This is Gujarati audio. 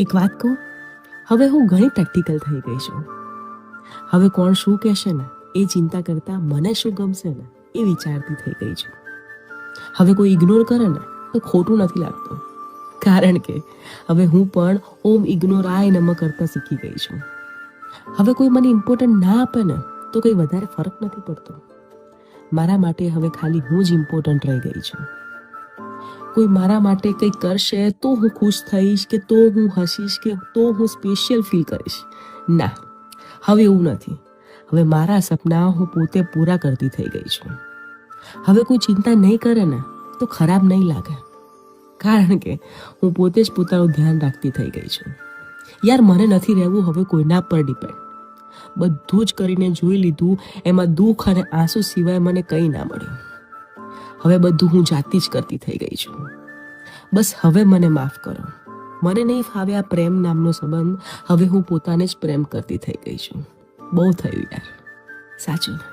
એક વાત કહું, હવે હું ઘણી પ્રેક્ટિકલ થઈ ગઈ છું. હવે કોણ શું કહેશે ને એ ચિંતા કરતા મને શું ગમશે ને એ વિચારતી થઈ ગઈ છું. હવે કોઈ ઇગ્નોર કરે ને તો ખોટું નથી લાગતું, કારણ કે હવે હું પણ ઓમ ઇગ્નોર આય નમ કરતા શીખી ગઈ છું. હવે કોઈ મને ઇમ્પોર્ટન્ટ ના આપે ને તો કંઈ વધારે ફરક નથી પડતો. મારા માટે હવે ખાલી હું જ ઇમ્પોર્ટન્ટ રહી ગઈ છું. કોઈ મારા માટે કંઈ કરશે તો હું ખુશ થઈશ, કે તો હું હસીશ, કે તો હું સ્પેશિયલ ફીલ કરીશ. ના, હવે એવું નથી. હવે મારા સપના હું પોતે પૂરા કરતી થઈ ગઈ છું. હવે કોઈ ચિંતા નહીં કરે ને તો ખરાબ નહીં લાગે, કારણ કે હું પોતે જ પોતાનું ધ્યાન રાખતી થઈ ગઈ છું. યાર, મને નથી રહેવું હવે કોઈના પર ડિપેન્ડ. બધું જ કરીને જોઈ લીધું, એમાં દુઃખ અને આંસુ સિવાય મને કંઈ ના મળ્યું. હવે બધું હું જાતે જ કરતી થઈ ગઈ છું. બસ હવે મને માફ કરો. મને નહીં ફાવે આ પ્રેમ નામનો સંબંધ. હવે હું પોતાને જ પ્રેમ કરતી થઈ ગઈ છું. બહુ થયું યાર, સાચું ને?